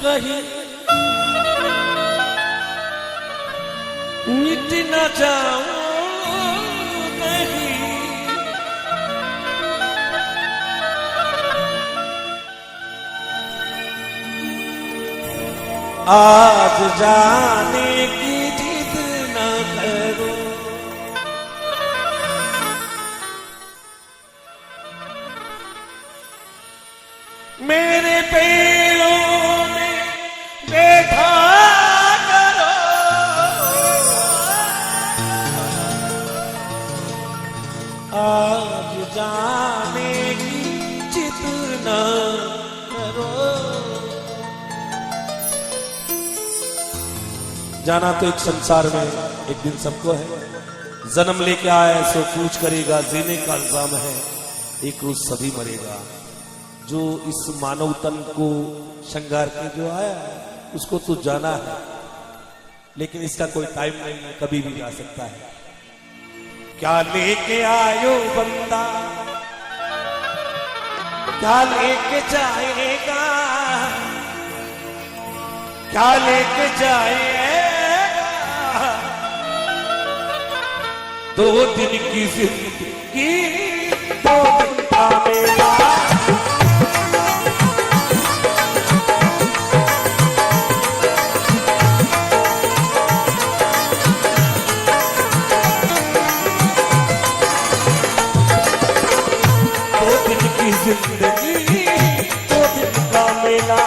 कहीं मिट न जाऊं कहीं, आज जाने की जिद न करो, मेरे पैरों में बैठा करो, आज जाने की जिद न करो। जाना तो एक संसार में एक दिन सबको है, जन्म लेके आया सो पूछ करेगा, जीने का इल्जाम है एक रोज सभी मरेगा। जो इस मानव तन को श्रृंगार के जो आया है उसको तो जाना है, लेकिन इसका कोई टाइम नहीं है, कभी भी जा सकता है। क्या लेके आयो बंदा, क्या लेके जाएगा, क्या लेके जाएगा, दो दिन की जिंदगी दो दिन का मेला। जिंदगी दो दिन का मेला,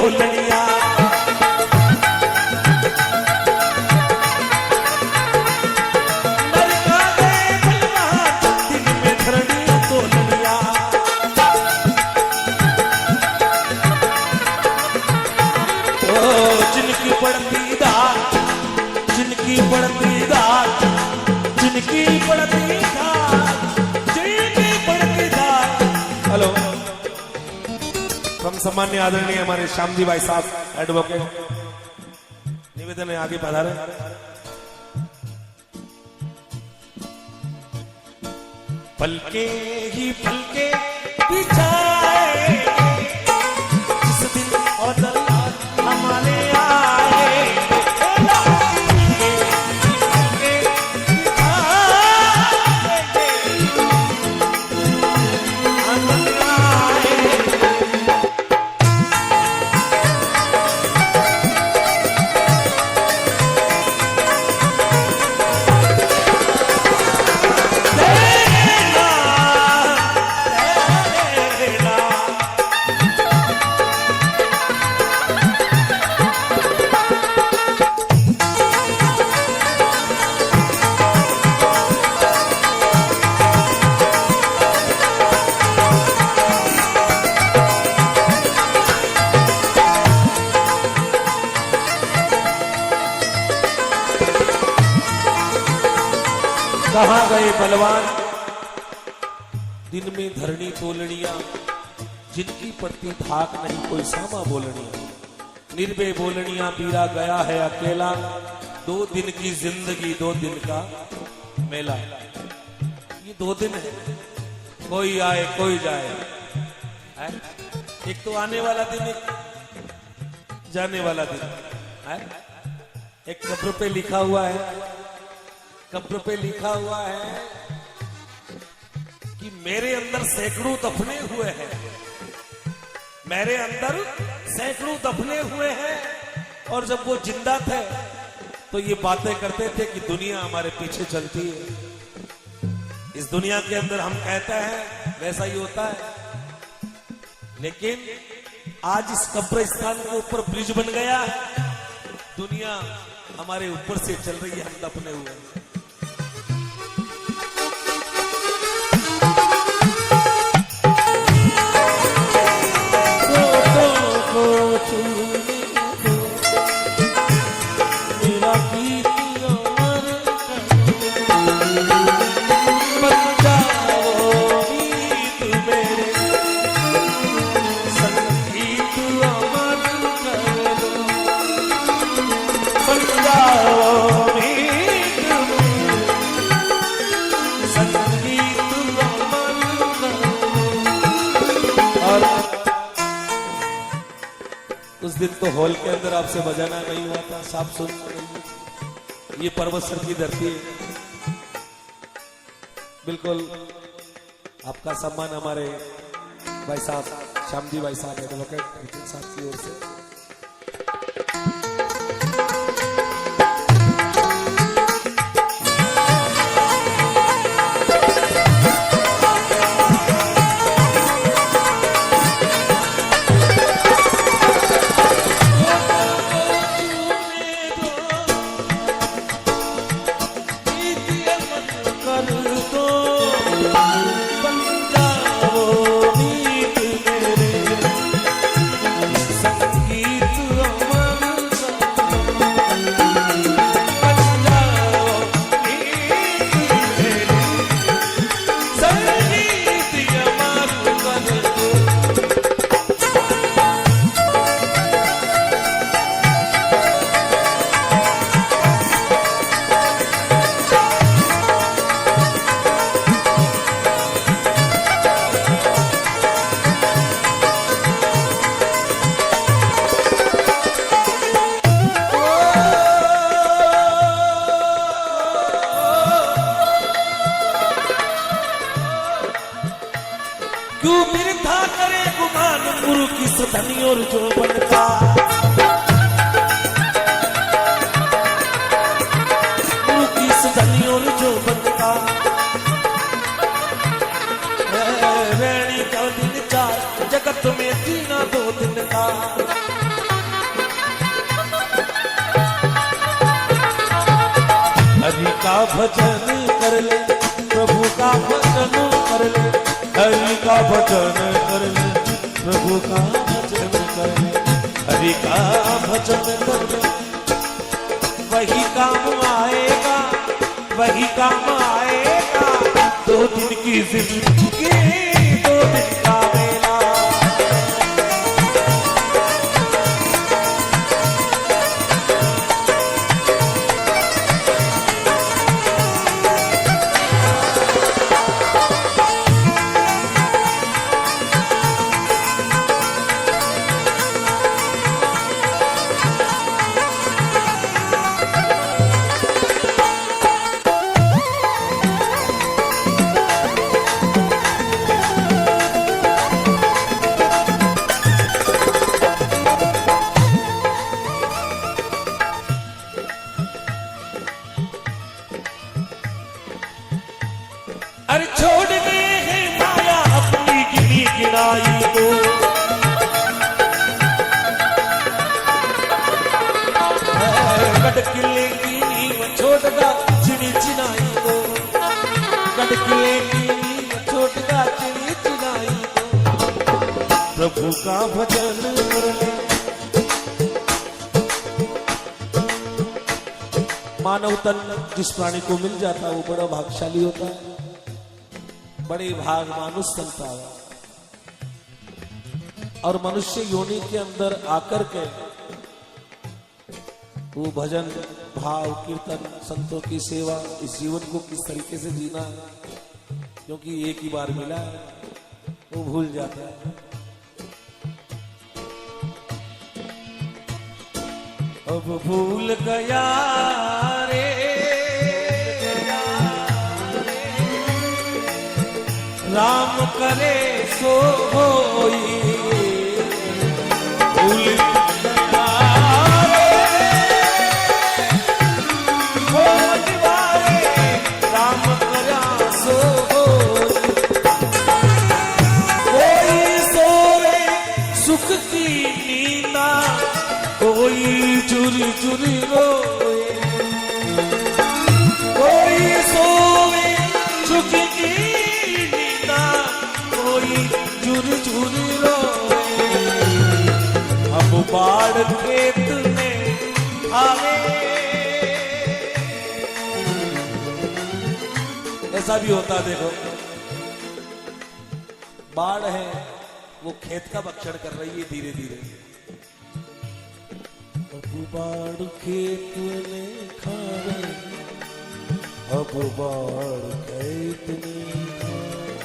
लड़िया दिन में धरनी तो लड़िया, ओ जिनकी पड़ती दात, जिनकी पड़ती दात, जिनकी पड़ती दात, जिनकी पड़ती दात। हेलो, हम सम्मान्य आदरणीय हमारे श्यामजी भाई साहब एडवोकेट निवेदन है, आगे पधारे। पलके ही पलके बिछाए जिस दिन और हमारे आए, कहाँ गए बलवान दिन में धरनी तोलनिया, जिनकी पड़ती धाक नहीं कोई सामा बोलनिया, निर्भय बोलनिया पीरा गया है अकेला, दो दिन की जिंदगी दो दिन का मेला। ये दो दिन है, कोई आए कोई जाए है? एक तो आने वाला दिन, एक जाने वाला दिन है। एक कब्र पे लिखा हुआ है, कब्र पे लिखा हुआ है कि मेरे अंदर सैकड़ों दफने हुए हैं, मेरे अंदर सैकड़ों दफने हुए हैं, और जब वो जिंदा थे तो ये बातें करते थे कि दुनिया हमारे पीछे चलती है, इस दुनिया के अंदर हम कहते हैं वैसा ही होता है। लेकिन आज इस कब्रिस्तान के ऊपर ब्रिज बन गया है, दुनिया हमारे ऊपर से चल रही है, हम दफने हुए हैं। उस दिन तो हॉल के अंदर आपसे बजाना नहीं हुआ था, साफ सुनना नहीं। ये पर्वत सर की धरती है। बिल्कुल आपका सम्मान हमारे भाई साहब श्याम जी भाई साहब एडवोकेट साहब की ओर से। क्यों बिरथा करे गुमान गुरु की सधनी और जो बनता, गुरु की सधनी और जो बनता। रैणी का दिन चार जगत में जीना 2 दिन का। हरि का भजन कर ले, प्रभु का भजन कर ले, हरि का भजन कर ले, प्रभु का भजन कर ले, हरि का भजन कर ले। वही काम आएगा, वही काम आएगा। 2 दिन की जिंदगी 2 दिन का मेला। अरे छोड़ दे है माया अपनी गिनी गिनाई को। गढ़ किले की नींव छोड़गा चिनी चिनाई को। गढ़ किले की नींव छोड़गा चिनी चिनाई को। प्रभु का भजन कर ले। मानव तन जिस प्राणी को मिल जाता है वो बड़ा भाग्यशाली होता है, बड़े भाग मानुष संता है। और मनुष्य योनि के अंदर आकर के वो भजन भाव कीर्तन संतों की सेवा इस जीवन को किस तरीके से जीना है, क्योंकि एक ही बार मिला है वो भूल जाता है। अब भूल गया रे राम करे सो होई। भूल गया रे राम करा सो होई। कोई सोए सुख की नींदा, कोई चुरी चुरी रोए। बाढ़ खेत में आवे। ऐसा भी होता देखो, बाढ़ है वो खेत का भक्षण कर रही है धीरे धीरे। अब बाढ़ खेत में खावे, अब बाढ़ खेत में खावे,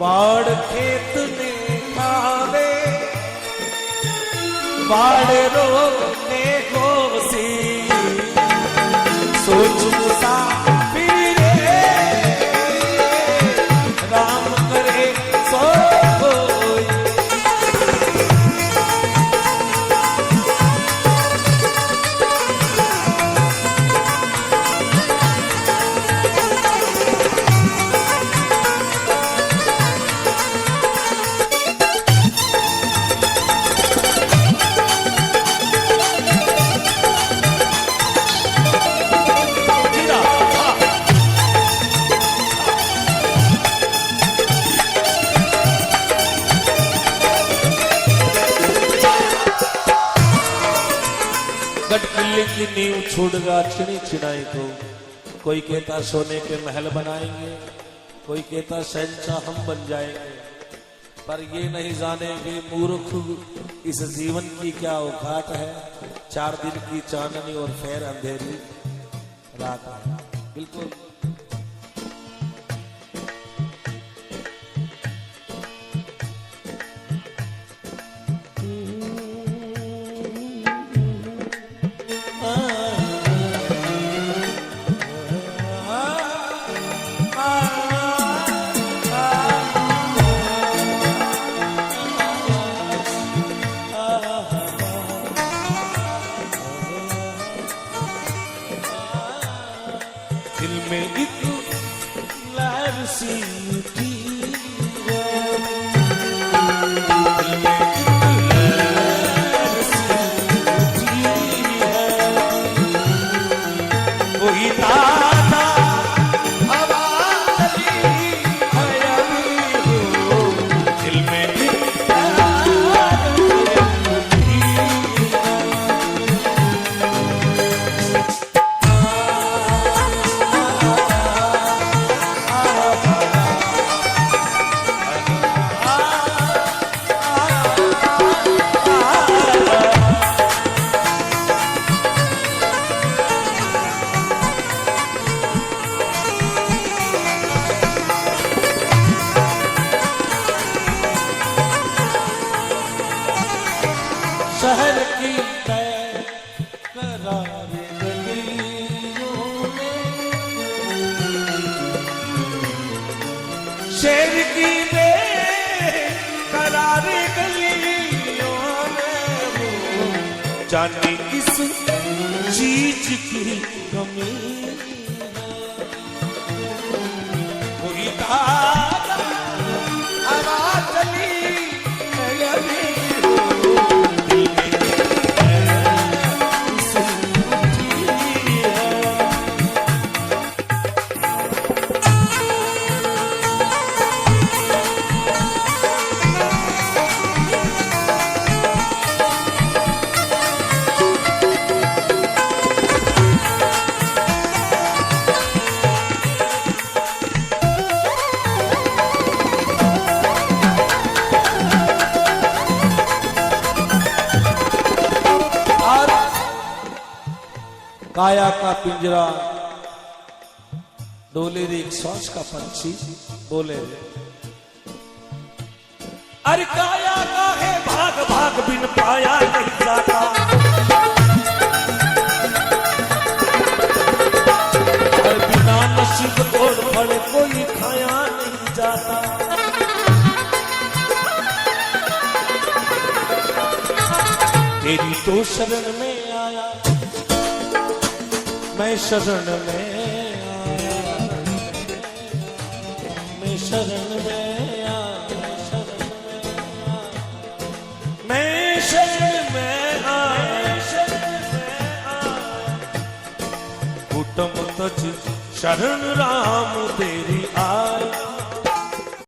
बाढ़ खेत में खावे, बाढ़ रोने को सी सोच मुसाफिर राम करे सो कोई। की नींव छूटगा चिड़ी चिड़ाई को। कोई कहता सोने के महल बनाएंगे, कोई कहता शहंशाह हम बन जाएंगे, पर ये नहीं जानेंगे मूर्ख इस जीवन की क्या औकात है। 4 दिन की चांदनी और फिर अंधेरी रात है। बिल्कुल दिल में एक लहर सी उठी है, दिल में एक लहर सी उठी है, कोई दादा हवा चली है अभी हो, दिल में एक लहर उठी है। शहर की तय करार गलियों में, शहर की बेकरार गलियों में वो जाने किस चीज की कमी है, कोई दादा हवा चली है अभी काया का पिंजरा डोले रे एक सांस का पंछी बोले रे, अरे काया का है भाग भाग बिन पाया नहीं जाता, और बिना नसीब और फल कोई खाया नहीं जाता। तेरी तो शरण में आया मैं, शरण में आया मैं, शरण में आया मैं, शरण में आया कुटुंब तज शरण राम तेरी।